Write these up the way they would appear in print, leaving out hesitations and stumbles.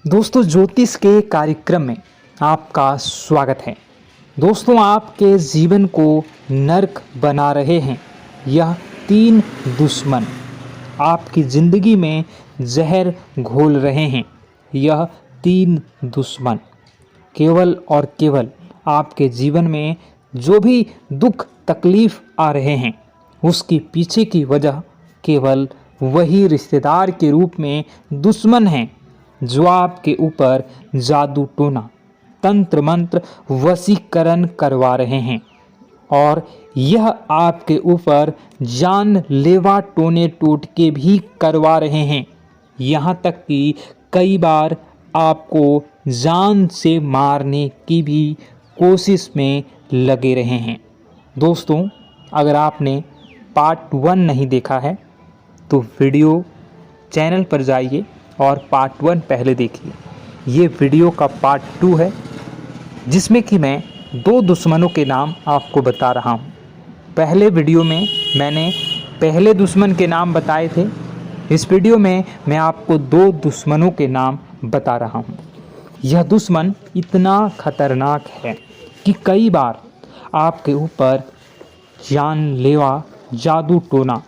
दोस्तों, ज्योतिष के कार्यक्रम में आपका स्वागत है। दोस्तों, आपके जीवन को नर्क बना रहे हैं यह 3 दुश्मन। आपकी ज़िंदगी में जहर घोल रहे हैं यह 3 दुश्मन। केवल और केवल आपके जीवन में जो भी दुख तकलीफ़ आ रहे हैं उसके पीछे की वजह केवल वही रिश्तेदार के रूप में दुश्मन हैं जो आपके ऊपर जादू टोना, तंत्र मंत्र, वशीकरण करवा रहे हैं और यह आपके ऊपर जानलेवा टोने टोटके भी करवा रहे हैं। यहाँ तक कि कई बार आपको जान से मारने की भी कोशिश में लगे रहे हैं। दोस्तों, अगर आपने पार्ट 1 नहीं देखा है तो वीडियो चैनल पर जाइए और पार्ट 1 पहले देखिए। ये वीडियो का पार्ट 2 है जिसमें कि मैं 2 दुश्मनों के नाम आपको बता रहा हूँ। पहले वीडियो में मैंने पहले दुश्मन के नाम बताए थे। इस वीडियो में मैं आपको 2 दुश्मनों के नाम बता रहा हूँ। यह दुश्मन इतना खतरनाक है कि कई बार आपके ऊपर जानलेवा जादू टोना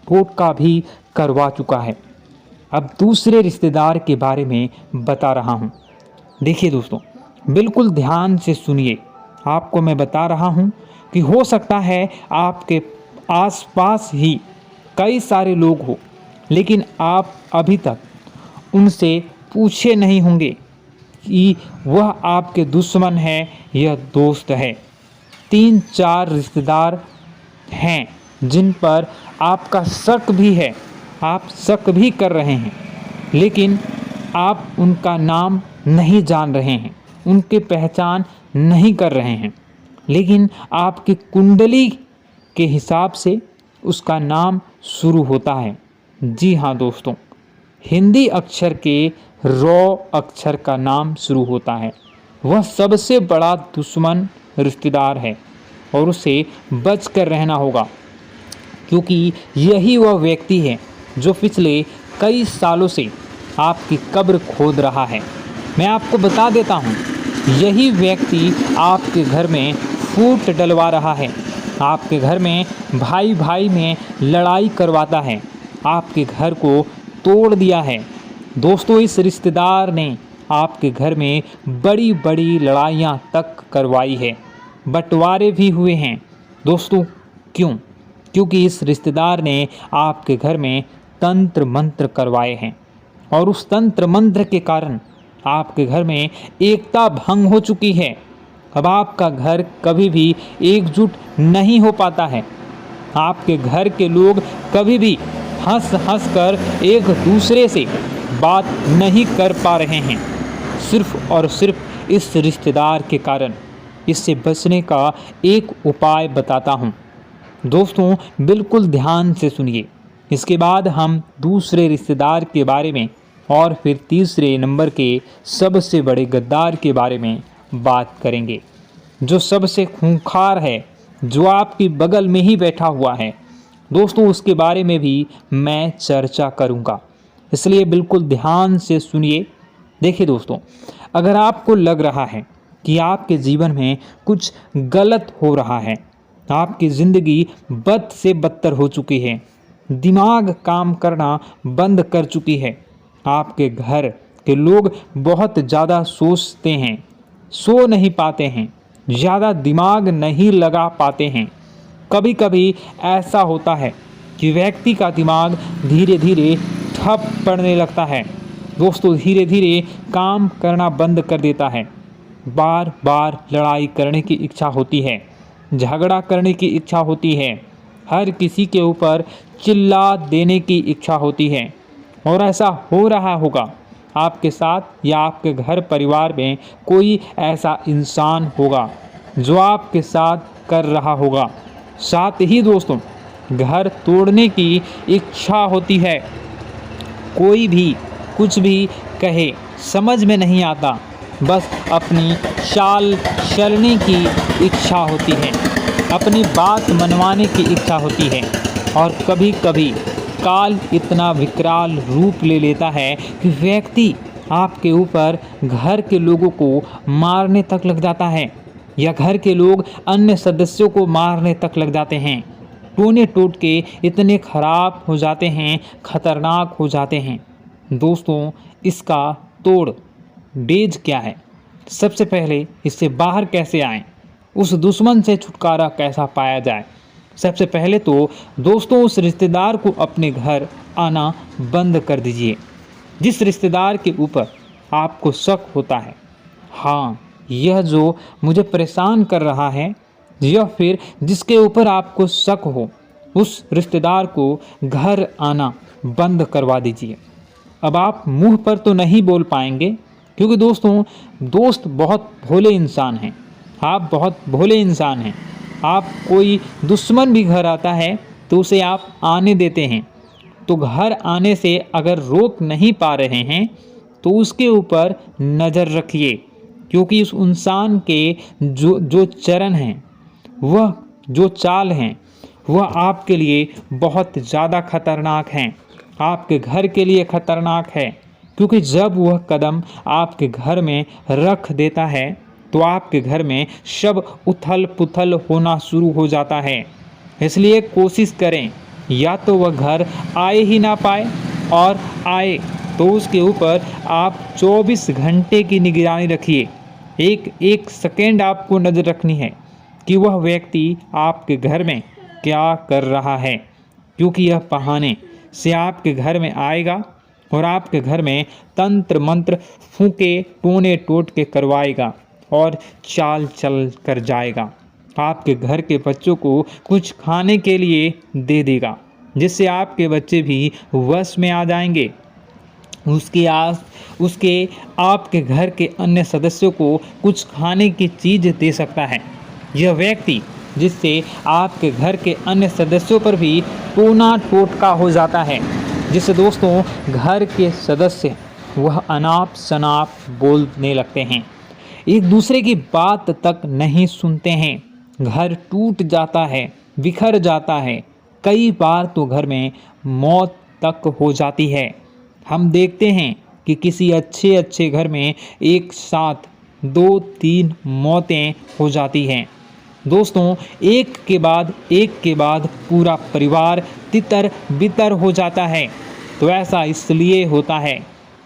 टोटका भी करवा चुका है। अब दूसरे रिश्तेदार के बारे में बता रहा हूँ। देखिए दोस्तों, बिल्कुल ध्यान से सुनिए। आपको मैं बता रहा हूँ कि हो सकता है आपके आसपास ही कई सारे लोग हो, लेकिन आप अभी तक उनसे पूछे नहीं होंगे कि वह आपके दुश्मन है या दोस्त है। 3-4 रिश्तेदार हैं जिन पर आपका शक भी है, आप शक भी कर रहे हैं, लेकिन आप उनका नाम नहीं जान रहे हैं, उनकी पहचान नहीं कर रहे हैं, लेकिन आपकी कुंडली के हिसाब से उसका नाम शुरू होता है। जी हाँ दोस्तों, हिंदी अक्षर के रॉ अक्षर का नाम शुरू होता है। वह सबसे बड़ा दुश्मन रिश्तेदार है और उसे बच कर रहना होगा, क्योंकि यही वह व्यक्ति है जो पिछले कई सालों से आपकी कब्र खोद रहा है। मैं आपको बता देता हूँ, यही व्यक्ति आपके घर में फूट डलवा रहा है, आपके घर में भाई भाई में लड़ाई करवाता है, आपके घर को तोड़ दिया है। दोस्तों, इस रिश्तेदार ने आपके घर में बड़ी बड़ी लड़ाइयाँ तक करवाई है, बंटवारे भी हुए हैं। दोस्तों, क्यों? क्योंकि इस रिश्तेदार ने आपके घर में तंत्र मंत्र करवाए हैं और उस तंत्र मंत्र के कारण आपके घर में एकता भंग हो चुकी है। अब आपका घर कभी भी एकजुट नहीं हो पाता है। आपके घर के लोग कभी भी हंस हंस कर एक दूसरे से बात नहीं कर पा रहे हैं, सिर्फ और सिर्फ इस रिश्तेदार के कारण। इससे बचने का एक उपाय बताता हूँ। दोस्तों, बिल्कुल ध्यान से सुनिए। इसके बाद हम दूसरे रिश्तेदार के बारे में और फिर तीसरे नंबर के सबसे बड़े गद्दार के बारे में बात करेंगे, जो सबसे खूंखार है, जो आपकी बगल में ही बैठा हुआ है। दोस्तों, उसके बारे में भी मैं चर्चा करूंगा, इसलिए बिल्कुल ध्यान से सुनिए। देखिए दोस्तों, अगर आपको लग रहा है कि आपके जीवन में कुछ गलत हो रहा है, आपकी ज़िंदगी बद से बदतर हो चुकी है, दिमाग काम करना बंद कर चुकी है, आपके घर के लोग बहुत ज़्यादा सोचते हैं, सो नहीं पाते हैं, ज़्यादा दिमाग नहीं लगा पाते हैं। कभी कभी ऐसा होता है कि व्यक्ति का दिमाग धीरे धीरे ठप पड़ने लगता है। दोस्तों, धीरे धीरे काम करना बंद कर देता है। बार बार लड़ाई करने की इच्छा होती है, झगड़ा करने की इच्छा होती है, हर किसी के ऊपर चिल्ला देने की इच्छा होती है। और ऐसा हो रहा होगा आपके साथ या आपके घर परिवार में कोई ऐसा इंसान होगा जो आपके साथ कर रहा होगा। साथ ही दोस्तों, घर तोड़ने की इच्छा होती है। कोई भी कुछ भी कहे समझ में नहीं आता, बस अपनी चाल चलने की इच्छा होती है, अपनी बात मनवाने की इच्छा होती है। और कभी कभी काल इतना विकराल रूप ले लेता है कि व्यक्ति आपके ऊपर घर के लोगों को मारने तक लग जाता है, या घर के लोग अन्य सदस्यों को मारने तक लग जाते हैं। टोने टोटके इतने खराब हो जाते हैं, खतरनाक हो जाते हैं। दोस्तों, इसका तोड़ डेज क्या है? सबसे पहले इससे बाहर कैसे आएं? उस दुश्मन से छुटकारा कैसा पाया जाए? सबसे पहले तो दोस्तों, उस रिश्तेदार को अपने घर आना बंद कर दीजिए जिस रिश्तेदार के ऊपर आपको शक होता है, हाँ, यह जो मुझे परेशान कर रहा है, या फिर जिसके ऊपर आपको शक हो, उस रिश्तेदार को घर आना बंद करवा दीजिए। अब आप मुंह पर तो नहीं बोल पाएंगे, क्योंकि दोस्तों, दोस्त बहुत भोले इंसान हैं। आप बहुत भोले इंसान हैं। आप कोई दुश्मन भी घर आता है तो उसे आप आने देते हैं। तो घर आने से अगर रोक नहीं पा रहे हैं तो उसके ऊपर नज़र रखिए, क्योंकि उस इंसान के जो चरण हैं, वह जो चाल हैं, वह आपके लिए बहुत ज़्यादा खतरनाक हैं, आपके घर के लिए खतरनाक है। क्योंकि जब वह कदम आपके घर में रख देता है तो आपके घर में सब उथल पुथल होना शुरू हो जाता है। इसलिए कोशिश करें, या तो वह घर आए ही ना पाए, और आए तो उसके ऊपर आप 24 घंटे की निगरानी रखिए। एक एक सेकेंड आपको नज़र रखनी है कि वह व्यक्ति आपके घर में क्या कर रहा है, क्योंकि यह बहाने से आपके घर में आएगा और आपके घर में तंत्र मंत्र फूके टोने टोटके करवाएगा और चाल चल कर जाएगा। आपके घर के बच्चों को कुछ खाने के लिए दे देगा, जिससे आपके बच्चे भी वश में आ जाएंगे। उसके आपके घर के अन्य सदस्यों को कुछ खाने की चीज़ दे सकता है। यह व्यक्ति जिससे आपके घर के अन्य सदस्यों पर भी टोना टोटका हो जाता है, जिससे दोस्तों घर के सदस्य वह अनाप शनाप बोलने लगते हैं, एक दूसरे की बात तक नहीं सुनते हैं, घर टूट जाता है, बिखर जाता है, कई बार तो घर में मौत तक हो जाती है। हम देखते हैं कि किसी अच्छे घर में एक साथ 2-3 मौतें हो जाती हैं। दोस्तों, एक के बाद पूरा परिवार तितर बितर हो जाता है। तो ऐसा इसलिए होता है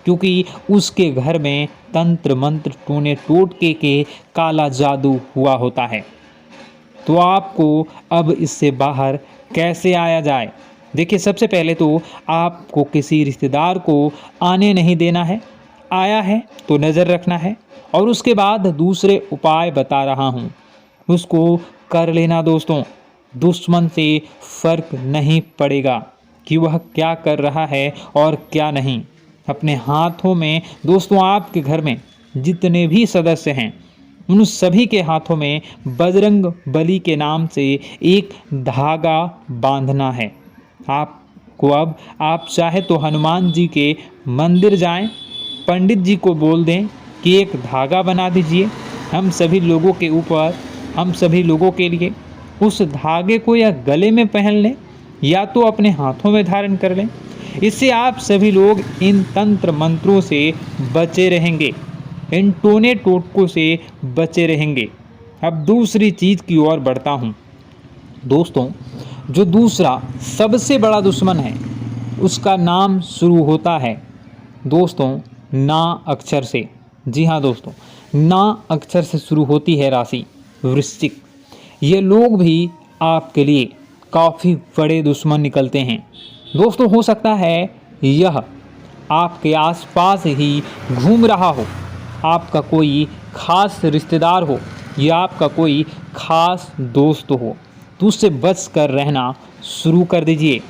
क्योंकि उसके घर में तंत्र मंत्र टोने टोटके के काला जादू हुआ होता है। तो आपको अब इससे बाहर कैसे आया जाए? देखिए, सबसे पहले तो आपको किसी रिश्तेदार को आने नहीं देना है। आया है तो नज़र रखना है, और उसके बाद दूसरे उपाय बता रहा हूँ, उसको कर लेना। दोस्तों, दुश्मन से फ़र्क नहीं पड़ेगा कि वह क्या कर रहा है और क्या नहीं। अपने हाथों में दोस्तों, आपके घर में जितने भी सदस्य हैं, उन सभी के हाथों में बजरंग बली के नाम से एक धागा बांधना है। आपको अब आप चाहे तो हनुमान जी के मंदिर जाएं, पंडित जी को बोल दें कि एक धागा बना दीजिए हम सभी लोगों के ऊपर, हम सभी लोगों के लिए। उस धागे को या गले में पहन लें या तो अपने हाथों में धारण कर लें। इससे आप सभी लोग इन तंत्र मंत्रों से बचे रहेंगे, इन टोने टोटकों से बचे रहेंगे। अब दूसरी चीज़ की ओर बढ़ता हूँ। दोस्तों, जो दूसरा सबसे बड़ा दुश्मन है, उसका नाम शुरू होता है दोस्तों ना अक्षर से। जी हाँ दोस्तों, ना अक्षर से शुरू होती है राशि वृश्चिक। ये लोग भी आपके लिए काफ़ी बड़े दुश्मन निकलते हैं। दोस्तों, हो सकता है यह आपके आसपास ही घूम रहा हो, आपका कोई खास रिश्तेदार हो या आपका कोई खास दोस्त हो, तो उससे बच कर रहना शुरू कर दीजिए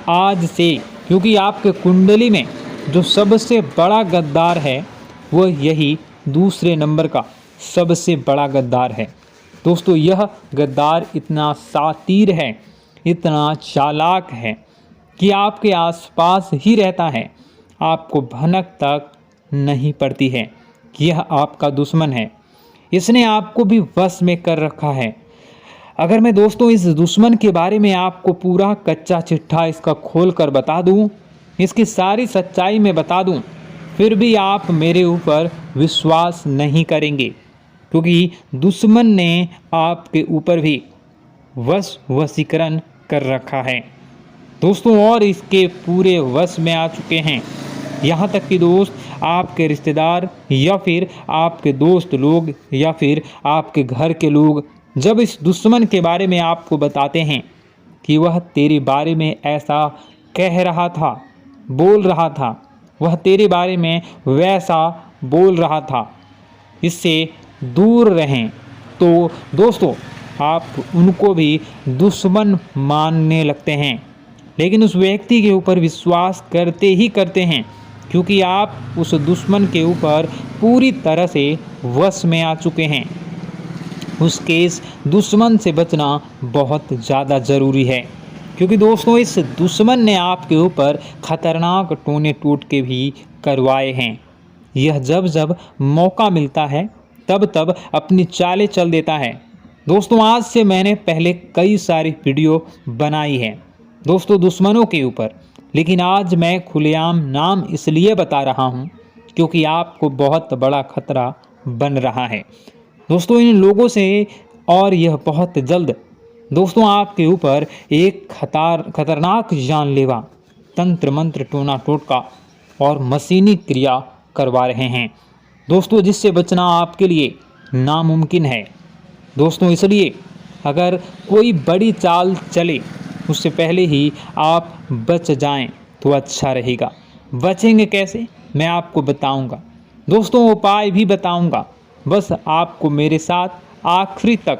आज से, क्योंकि आपके कुंडली में जो सबसे बड़ा गद्दार है वह यही दूसरे नंबर का सबसे बड़ा गद्दार है। दोस्तों, यह गद्दार इतना शातिर है, इतना चालाक है कि आपके आसपास ही रहता है, आपको भनक तक नहीं पड़ती है कि यह आपका दुश्मन है। इसने आपको भी वश में कर रखा है। अगर मैं दोस्तों इस दुश्मन के बारे में आपको पूरा कच्चा चिट्ठा इसका खोल कर बता दूं, इसकी सारी सच्चाई में बता दूं, फिर भी आप मेरे ऊपर विश्वास नहीं करेंगे, क्योंकि दुश्मन ने आपके ऊपर भी वशीकरण कर रखा है दोस्तों, और इसके पूरे वश में आ चुके हैं। यहाँ तक कि दोस्त, आपके रिश्तेदार या फिर आपके दोस्त लोग या फिर आपके घर के लोग जब इस दुश्मन के बारे में आपको बताते हैं कि वह तेरे बारे में ऐसा कह रहा था, बोल रहा था, वह तेरे बारे में वैसा बोल रहा था, इससे दूर रहें, तो दोस्तों आप उनको भी दुश्मन मानने लगते हैं, लेकिन उस व्यक्ति के ऊपर विश्वास करते ही करते हैं, क्योंकि आप उस दुश्मन के ऊपर पूरी तरह से वश में आ चुके हैं। उसके इस दुश्मन से बचना बहुत ज़्यादा ज़रूरी है, क्योंकि दोस्तों इस दुश्मन ने आपके ऊपर खतरनाक टोने टोटके भी करवाए हैं। यह जब जब मौका मिलता है तब तब अपनी चालें चल देता है। दोस्तों आज से मैंने पहले कई सारी वीडियो बनाई है दोस्तों दुश्मनों के ऊपर, लेकिन आज मैं खुलेआम नाम इसलिए बता रहा हूँ क्योंकि आपको बहुत बड़ा खतरा बन रहा है दोस्तों इन लोगों से, और यह बहुत जल्द दोस्तों आपके ऊपर एक खतरनाक जानलेवा तंत्र मंत्र टोना टोटका और मशीनी क्रिया करवा रहे हैं दोस्तों, जिससे बचना आपके लिए नामुमकिन है दोस्तों। इसलिए अगर कोई बड़ी चाल चले उससे पहले ही आप बच जाएं तो अच्छा रहेगा। बचेंगे कैसे मैं आपको बताऊंगा दोस्तों, उपाय भी बताऊंगा, बस आपको मेरे साथ आखिरी तक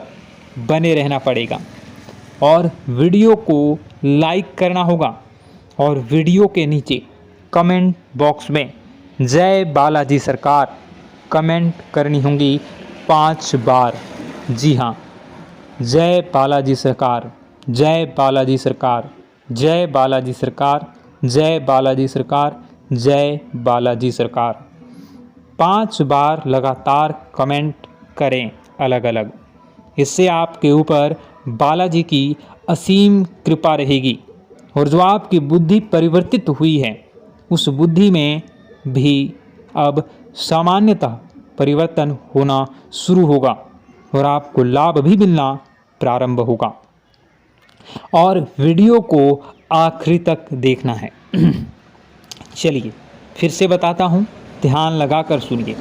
बने रहना पड़ेगा और वीडियो को लाइक करना होगा और वीडियो के नीचे कमेंट बॉक्स में जय बालाजी सरकार कमेंट करनी होंगी 5 बार। जी हाँ, जय बालाजी सरकार, जय बालाजी सरकार, जय बालाजी सरकार, जय बालाजी सरकार, जय बालाजी सरकार 5 बार लगातार कमेंट करें अलग अलग। इससे आपके ऊपर बालाजी की असीम कृपा रहेगी और जो आपकी बुद्धि परिवर्तित हुई है उस बुद्धि में भी अब सामान्यतः परिवर्तन होना शुरू होगा और आपको लाभ भी मिलना प्रारंभ होगा। और वीडियो को आखिरी तक देखना है। चलिए फिर से बताता हूँ, ध्यान लगाकर सुनिए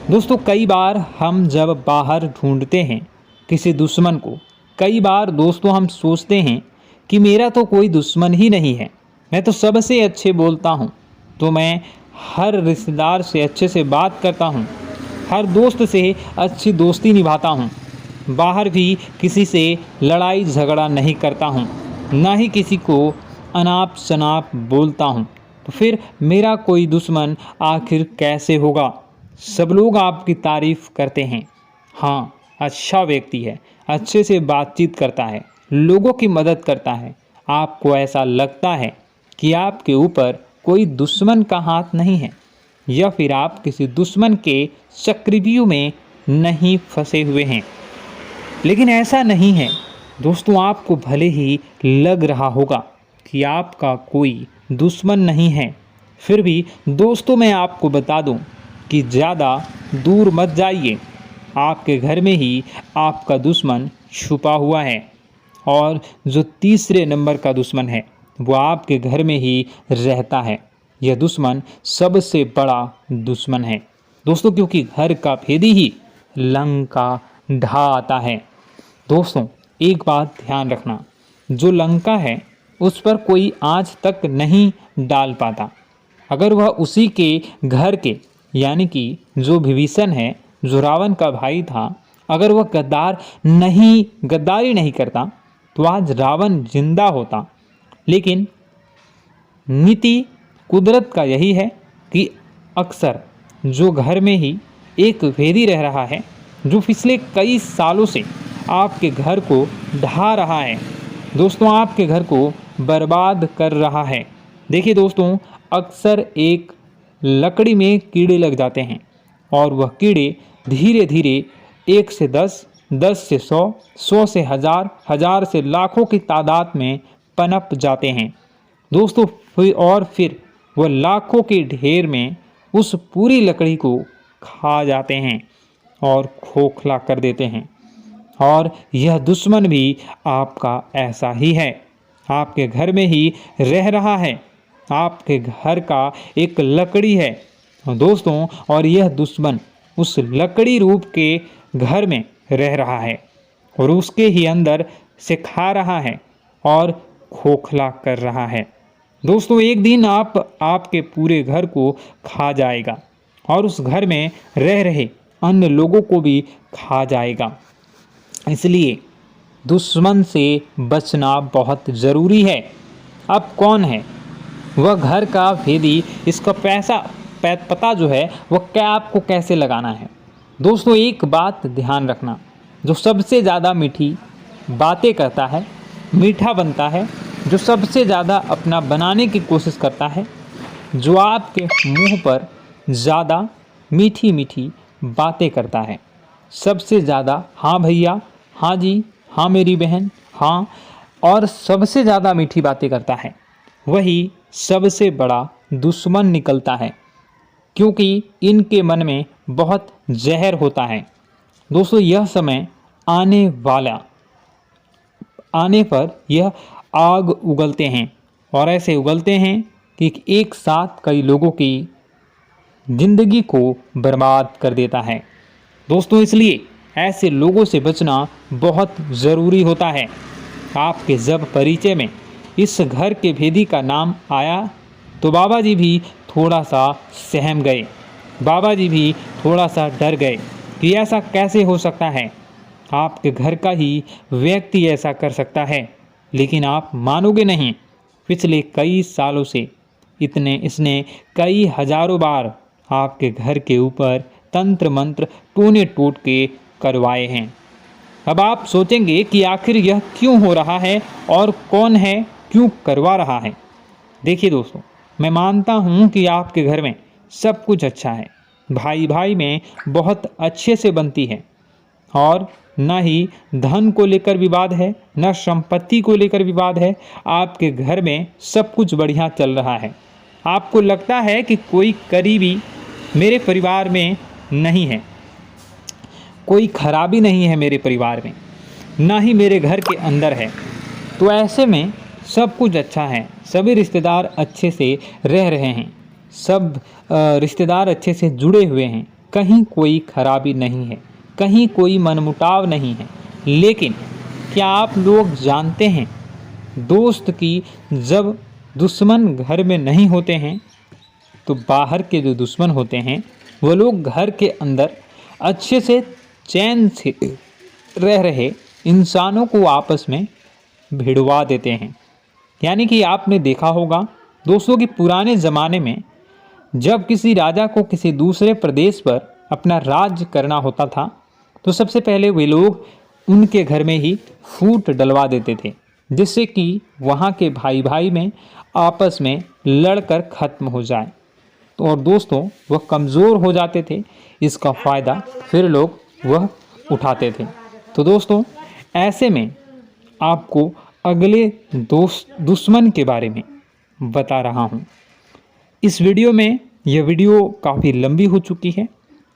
दोस्तों। कई बार हम जब बाहर ढूंढते हैं किसी दुश्मन को, कई बार दोस्तों हम सोचते हैं कि मेरा तो कोई दुश्मन ही नहीं है, मैं तो सबसे अच्छे बोलता हूँ, तो मैं हर रिश्तेदार से अच्छे से बात करता हूँ, हर दोस्त से अच्छी दोस्ती निभाता हूँ, बाहर भी किसी से लड़ाई झगड़ा नहीं करता हूँ, ना ही किसी को अनाप शनाप बोलता हूँ, तो फिर मेरा कोई दुश्मन आखिर कैसे होगा। सब लोग आपकी तारीफ़ करते हैं, हाँ अच्छा व्यक्ति है, अच्छे से बातचीत करता है, लोगों की मदद करता है। आपको ऐसा लगता है कि आपके ऊपर कोई दुश्मन का हाथ नहीं है या फिर आप किसी दुश्मन के चक्रव्यूह में नहीं फंसे हुए हैं, लेकिन ऐसा नहीं है दोस्तों। आपको भले ही लग रहा होगा कि आपका कोई दुश्मन नहीं है, फिर भी दोस्तों मैं आपको बता दूं कि ज़्यादा दूर मत जाइए। आपके घर में ही आपका दुश्मन छुपा हुआ है और जो तीसरे नंबर का दुश्मन है वो आपके घर में ही रहता है। यह दुश्मन सबसे बड़ा दुश्मन है दोस्तों, क्योंकि घर का भेदी ही लंका ढा आता है। दोस्तों एक बात ध्यान रखना, जो लंका है उस पर कोई आज तक नहीं डाल पाता। अगर वह उसी के घर के यानी कि जो विभीषण है, जो रावण का भाई था, अगर वह गद्दारी नहीं करता तो आज रावण जिंदा होता। लेकिन नीति कुदरत का यही है कि अक्सर जो घर में ही एक भेदी रह रहा है, जो पिछले कई सालों से आपके घर को ढा रहा है दोस्तों, आपके घर को बर्बाद कर रहा है। देखिए दोस्तों, अक्सर एक लकड़ी में कीड़े लग जाते हैं और वह कीड़े धीरे धीरे 1 से 10, 10 से 100, 100 से 1000, 1000 से लाखों की तादाद में पनप जाते हैं दोस्तों। फिर वह लाखों के ढेर में उस पूरी लकड़ी को खा जाते हैं और खोखला कर देते हैं। और यह दुश्मन भी आपका ऐसा ही है, आपके घर में ही रह रहा है, आपके घर का एक लकड़ी है दोस्तों। और यह दुश्मन उस लकड़ी रूप के घर में रह रहा है और उसके ही अंदर से खा रहा है और खोखला कर रहा है। दोस्तों, एक दिन आपके पूरे घर को खा जाएगा और उस घर में रह रहे अन्य लोगों को भी खा जाएगा। इसलिए दुश्मन से बचना बहुत ज़रूरी है। अब कौन है वह घर का भेदी, इसका पता जो है वह क्या आपको कैसे लगाना है। दोस्तों, एक बात ध्यान रखना, जो सबसे ज़्यादा मीठी बातें करता है, मीठा बनता है, जो सबसे ज़्यादा अपना बनाने की कोशिश करता है, जो आपके मुंह पर ज़्यादा मीठी मीठी बातें करता है, सबसे ज़्यादा हाँ भैया, हाँ जी, हाँ मेरी बहन, हाँ, और सबसे ज़्यादा मीठी बातें करता है, वही सबसे बड़ा दुश्मन निकलता है, क्योंकि इनके मन में बहुत जहर होता है। दोस्तों, यह समय आने पर यह आग उगलते हैं और ऐसे उगलते हैं कि एक साथ कई लोगों की जिंदगी को बर्बाद कर देता है। दोस्तों, इसलिए ऐसे लोगों से बचना बहुत ज़रूरी होता है। आपके जब परिचय में इस घर के भेदी का नाम आया तो बाबा जी भी थोड़ा सा सहम गए, बाबा जी भी थोड़ा सा डर गए कि ऐसा कैसे हो सकता है, आपके घर का ही व्यक्ति ऐसा कर सकता है। लेकिन आप मानोगे नहीं, पिछले कई सालों से इसने कई हजारों बार आपके घर के ऊपर तंत्र मंत्र टोने टोट के करवाए हैं। अब आप सोचेंगे कि आखिर यह क्यों हो रहा है और कौन है, क्यों करवा रहा है। देखिए दोस्तों, मैं मानता हूँ कि आपके घर में सब कुछ अच्छा है, भाई भाई में बहुत अच्छे से बनती है और न ही धन को लेकर विवाद है, न संपत्ति को लेकर विवाद है। आपके घर में सब कुछ बढ़िया चल रहा है। आपको लगता है कि कोई करीबी मेरे परिवार में नहीं है, कोई खराबी नहीं है मेरे परिवार में, ना ही मेरे घर के अंदर है। तो ऐसे में सब कुछ अच्छा है, सभी रिश्तेदार अच्छे से रह रहे हैं, सब रिश्तेदार अच्छे से जुड़े हुए हैं, कहीं कोई खराबी नहीं है, कहीं कोई मनमुटाव नहीं है। लेकिन क्या आप लोग जानते हैं दोस्त कि जब दुश्मन घर में नहीं होते हैं तो बाहर के जो दुश्मन होते हैं वो लोग घर के अंदर अच्छे से चैन से रह रहे इंसानों को आपस में भिड़वा देते हैं। यानी कि आपने देखा होगा दोस्तों कि पुराने ज़माने में जब किसी राजा को किसी दूसरे प्रदेश पर अपना राज्य करना होता था तो सबसे पहले वे लोग उनके घर में ही फूट डलवा देते थे, जिससे कि वहाँ के भाई भाई में आपस में लड़कर ख़त्म हो जाए। तो और दोस्तों वह कमज़ोर हो जाते थे, इसका फ़ायदा फिर लोग वह उठाते थे। तो दोस्तों ऐसे में आपको अगले दुश्मन के बारे में बता रहा हूँ। इस वीडियो में यह वीडियो काफ़ी लंबी हो चुकी है,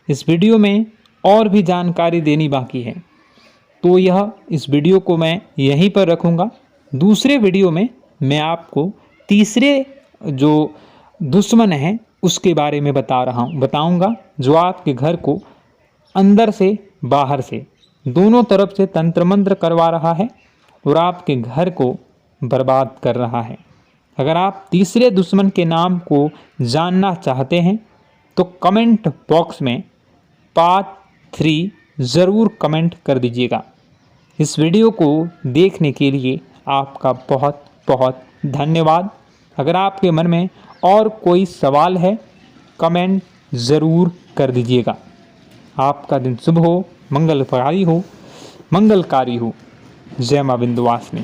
इस वीडियो में और भी जानकारी देनी बाकी है, तो इस वीडियो को मैं यहीं पर रखूँगा। दूसरे वीडियो में मैं आपको तीसरे जो दुश्मन है उसके बारे में बताऊँगा, जो आपके घर को अंदर से बाहर से दोनों तरफ से तंत्र मंत्र करवा रहा है और आपके घर को बर्बाद कर रहा है। अगर आप तीसरे दुश्मन के नाम को जानना चाहते हैं तो कमेंट बॉक्स में पार्ट 3 ज़रूर कमेंट कर दीजिएगा। इस वीडियो को देखने के लिए आपका बहुत बहुत धन्यवाद। अगर आपके मन में और कोई सवाल है कमेंट ज़रूर कर दीजिएगा। आपका दिन शुभ हो, मंगलकारी हो। जय मां विंध्यवासिनी।